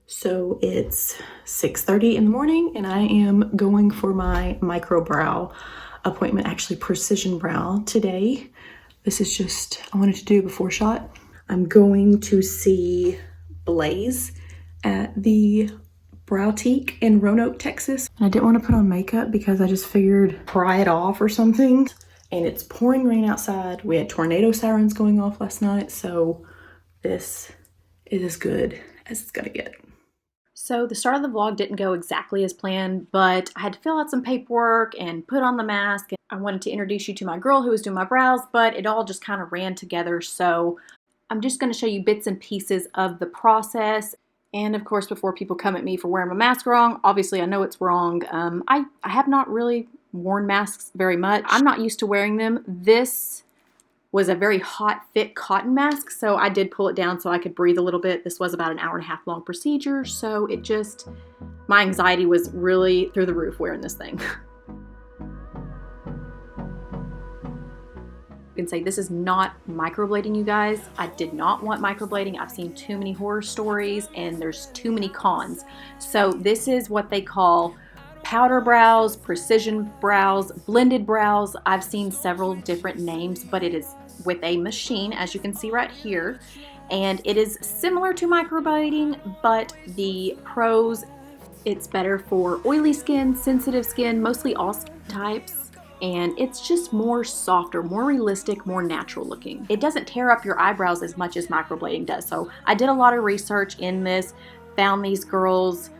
So it's 6:30 in the morning and I am going for my micro brow appointment, actually precision brow today. This is just, I wanted to do a before shot. I'm going to see Blaze at the BROWTIQUE in Roanoke, Texas. And I didn't want to put on makeup because I just figured pry it off or something. And it's pouring rain outside. We had tornado sirens going off last night, so this is as good as it's gonna get. So the start of the vlog didn't go exactly as planned, but I had to fill out some paperwork and put on the mask. I wanted to introduce you to my girl who was doing my brows, but it all just kind of ran together. So I'm just going to show you bits and pieces of the process. And of course, before people come at me for wearing my mask wrong, obviously I know it's wrong. I have not really worn masks very much. I'm not used to wearing them. This was a very hot, thick cotton mask, so I did pull it down so I could breathe a little bit. This was about an hour-and-a-half long procedure, so it just, my anxiety was really through the roof wearing this thing. You can say this is not microblading, you guys. I did not want microblading. I've seen too many horror stories and there's too many cons. So this is what they call powder brows, precision brows, blended brows. I've seen several different names, but it is with a machine, as you can see right here. And it is similar to microblading, but the pros, it's better for oily skin, sensitive skin, mostly all skin types. And it's just more softer, more realistic, more natural looking. It doesn't tear up your eyebrows as much as microblading does. So I did a lot of research in this, found these girls,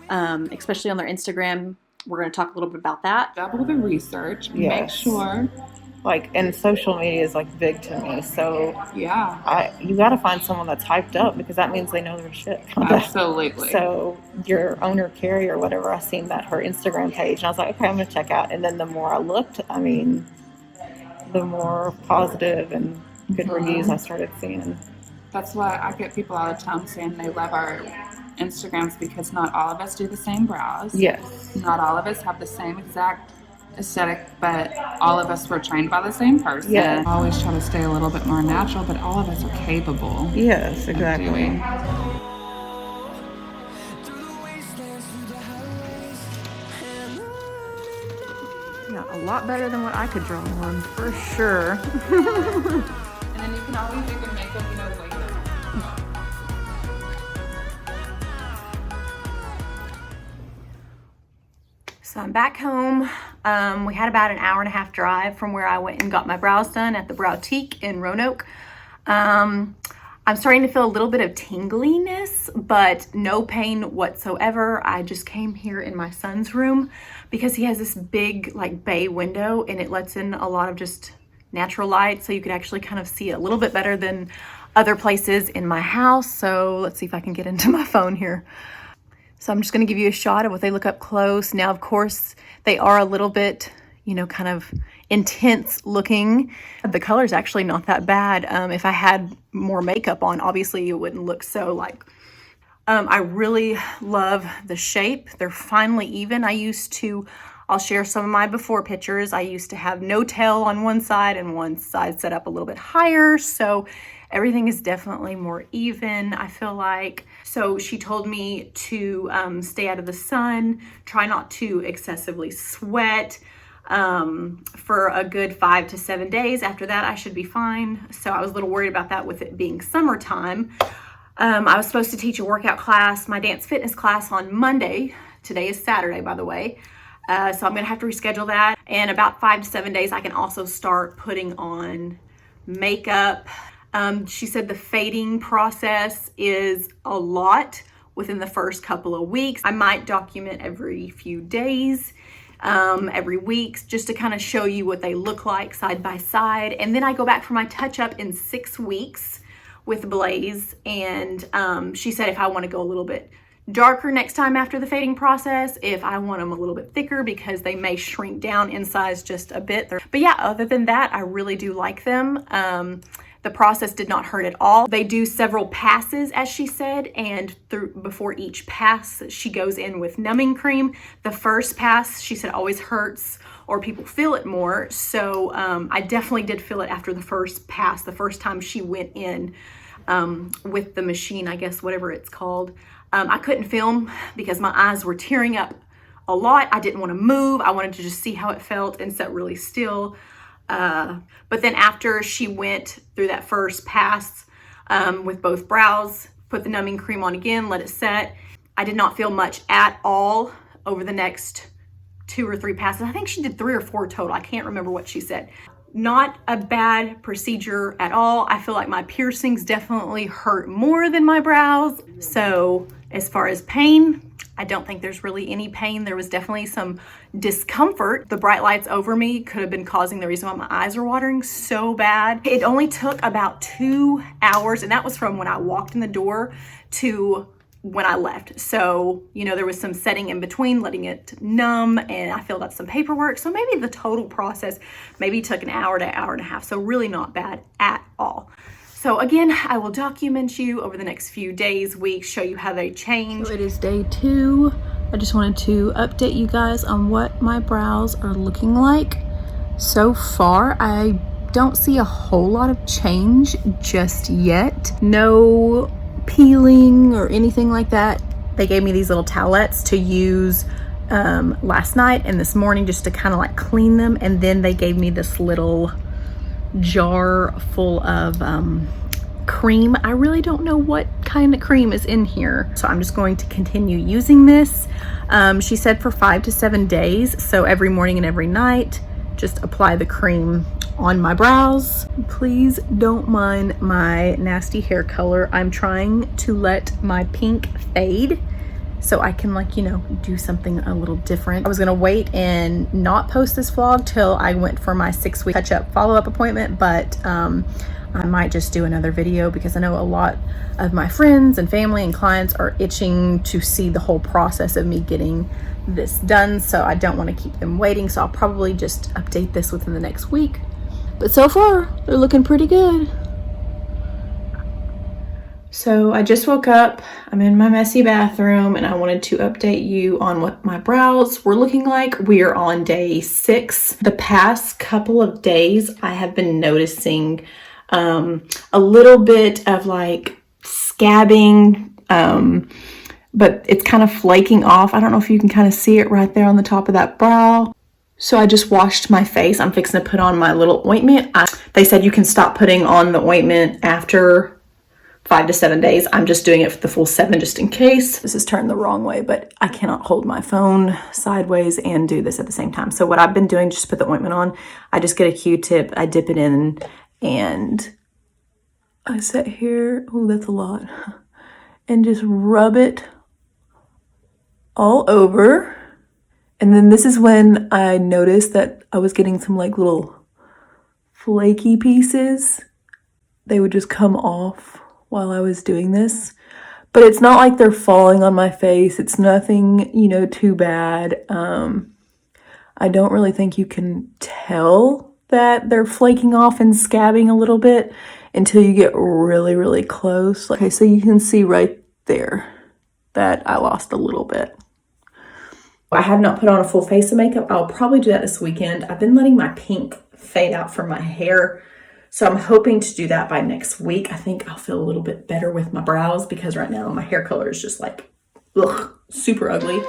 especially on their Instagram. We're going to talk a little bit about that. Double the research. Yes. Make sure. Like, and social media is like big to me. So yeah, you got to find someone that's hyped up because that means they know their shit. Absolutely. So your owner, Carrie or whatever, I seen that her Instagram page and I was like, okay, I'm going to check out. And then the more I looked, I mean, the more positive and good reviews I started seeing. That's why I get people all the time saying they love our Instagrams, because not all of us do the same brows. Yes. Not all of us have the same exact aesthetic, but all of us were trained by the same person. Yeah. I always try to stay a little bit more natural, but all of us are capable. Yes, exactly. Of doing. Yeah, a lot better than what I could draw on, for sure. And then you can always do the makeup, you know, later. So I'm back home. We had about an hour-and-a-half drive from where I went and got my brows done at the BROWTIQUE in Roanoke. I'm starting to feel a little bit of tingliness, but no pain whatsoever. I just came here in my son's room because he has this big like bay window and it lets in a lot of just natural light, so you could actually kind of see it a little bit better than other places in my house. So let's see if I can get into my phone here. So I'm just going to give you a shot of what they look up close. Now, of course, they are a little bit, you know, kind of intense looking. The color's actually not that bad. If I had more makeup on, obviously it wouldn't look so like... I really love the shape. They're finely even. I'll share some of my before pictures. I used to have no tail on one side and one side set up a little bit higher. So everything is definitely more even, I feel like. So she told me to stay out of the sun, try not to excessively sweat for a good 5 to 7 days. After that, I should be fine. So I was a little worried about that with it being summertime. I was supposed to teach a workout class, my dance fitness class, on Monday. Today is Saturday, by the way. So I'm gonna have to reschedule that. And about 5 to 7 days, I can also start putting on makeup. She said the fading process is a lot within the first couple of weeks. I might document every few days, every week, just to kind of show you what they look like side by side. And then I go back for my touch-up in 6 weeks with Blaze. And she said if I want to go a little bit darker next time after the fading process, if I want them a little bit thicker, because they may shrink down in size just a bit. But yeah, other than that, I really do like them. The process did not hurt at all. They do several passes, as she said, and before each pass, she goes in with numbing cream. The first pass, she said, always hurts or people feel it more. So I definitely did feel it after the first pass, the first time she went in with the machine, I guess, whatever it's called. I couldn't film because my eyes were tearing up a lot. I didn't want to move. I wanted to just see how it felt and sit really still. But then after she went through that first pass with both brows, put the numbing cream on again, let it set, I did not feel much at all over the next 2 or 3 passes. I think she did 3 or 4 total. I can't remember what she said. Not a bad procedure at all. I feel like my piercings definitely hurt more than my brows. So as far as pain, I don't think there's really any pain. There was definitely some discomfort. The bright lights over me could have been causing the reason why my eyes are watering so bad. It only took about 2 hours, and that was from when I walked in the door to when I left. So, you know, there was some setting in between, letting it numb, and I filled out some paperwork. So maybe the total process maybe took an hour to hour and a half. So really not bad at all. So again, I will document you over the next few days, weeks, show you how they change. So it is day 2. I just wanted to update you guys on what my brows are looking like. So far, I don't see a whole lot of change just yet. No peeling or anything like that. They gave me these little towelettes to use last night and this morning just to kind of like clean them, and then they gave me this little jar full of cream. I really don't know what kind of cream is in here, so I'm just going to continue using this. She said for 5 to 7 days, so every morning and every night just apply the cream on my brows. Please don't mind my nasty hair color. I'm trying to let my pink fade so I can, like, you know, do something a little different. I was gonna wait and not post this vlog till I went for my 6-week touch-up follow-up appointment, but I might just do another video because I know a lot of my friends and family and clients are itching to see the whole process of me getting this done, so I don't want to keep them waiting. So I'll probably just update this within the next week. But so far, they're looking pretty good. So I just woke up, I'm in my messy bathroom, and I wanted to update you on what my brows were looking like. We are on day 6. The past couple of days, I have been noticing a little bit of like scabbing, but it's kind of flaking off. I don't know if you can kind of see it right there on the top of that brow. So I just washed my face. I'm fixing to put on my little ointment. They said you can stop putting on the ointment after 5 to 7 days. I'm just doing it for the full 7 just in case. This is turned the wrong way, but I cannot hold my phone sideways and do this at the same time. So what I've been doing, just put the ointment on, I just get a Q-tip, I dip it in, and I sit here, oh, that's a lot, and just rub it all over. And then this is when I noticed that I was getting some like little flaky pieces. They would just come off while I was doing this. But it's not like they're falling on my face. It's nothing, you know, too bad. I don't really think you can tell that they're flaking off and scabbing a little bit until you get really, really close. Okay, so you can see right there that I lost a little bit. I have not put on a full face of makeup. I'll probably do that this weekend. I've been letting my pink fade out from my hair, so I'm hoping to do that by next week. I think I'll feel a little bit better with my brows because right now my hair color is just like, ugh, super ugly.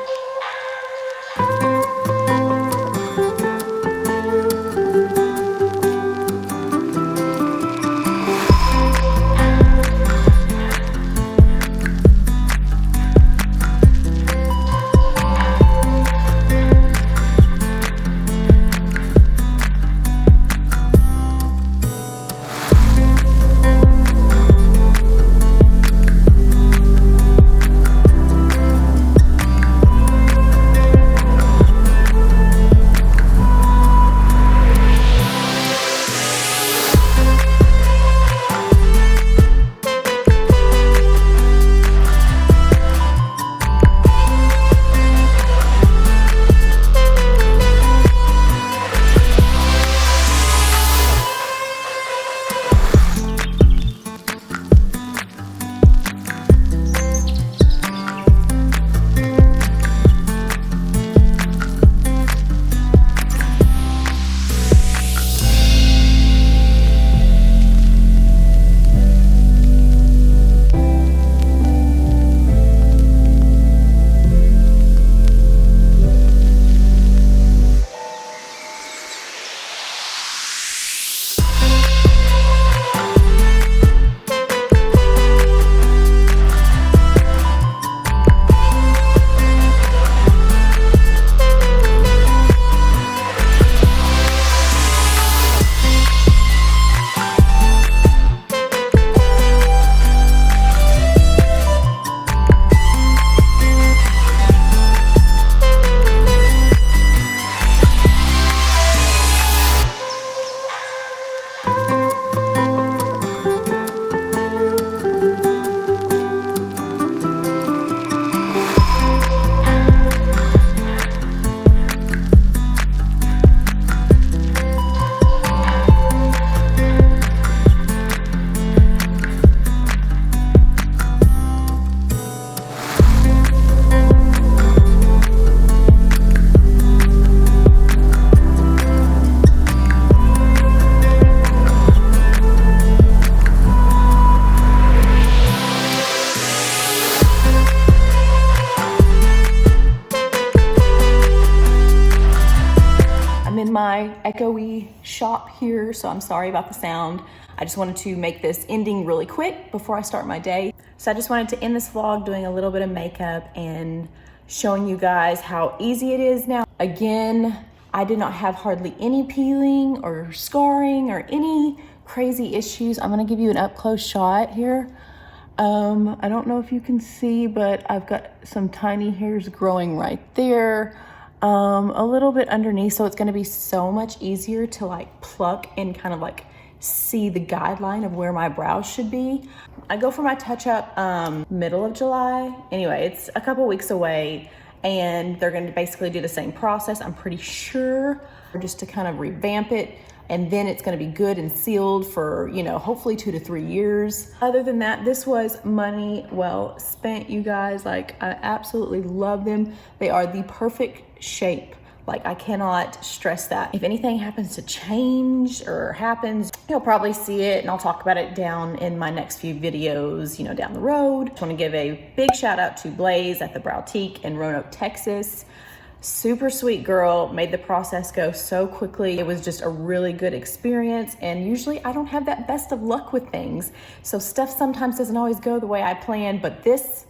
my echoey shop here, so I'm sorry about the sound. I just wanted to make this ending really quick before I start my day. So I just wanted to end this vlog doing a little bit of makeup and showing you guys how easy it is now. Again, I did not have hardly any peeling or scarring or any crazy issues. I'm gonna give you an up close shot here. I don't know if you can see, but I've got some tiny hairs growing right there, a little bit underneath, so it's gonna be so much easier to like pluck and kind of like see the guideline of where my brows should be. I go for my touch-up middle of July. Anyway, it's a couple weeks away, and they're going to basically do the same process, I'm pretty sure, just to kind of revamp it. And then it's going to be good and sealed for, you know, hopefully 2 to 3 years. Other than that, this was money well spent, you guys. Like, I absolutely love them. They are the perfect shape. Like, I cannot stress that. If anything happens to change or happens, you'll probably see it, and I'll talk about it down in my next few videos, you know, down the road. Just want to give a big shout out to Blaze at the BROWTIQUE in Roanoke, Texas. Super sweet girl, made the process go so quickly. It was just a really good experience, and usually I don't have that best of luck with things. So stuff sometimes doesn't always go the way I planned, but this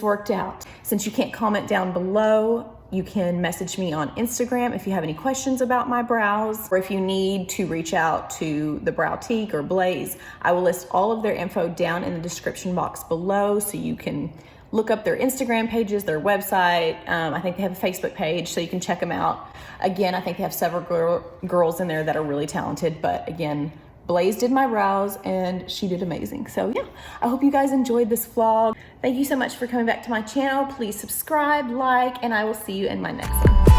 worked out. Since you can't comment down below, you can message me on Instagram if you have any questions about my brows, or if you need to reach out to the BROWTIQUE or Blaze. I will list all of their info down in the description box below, so you can look up their Instagram pages, their website. I think they have a Facebook page, so you can check them out. Again, I think they have several girls in there that are really talented, but again, Blaze did my brows and she did amazing. So yeah, I hope you guys enjoyed this vlog. Thank you so much for coming back to my channel. Please subscribe, like, and I will see you in my next one.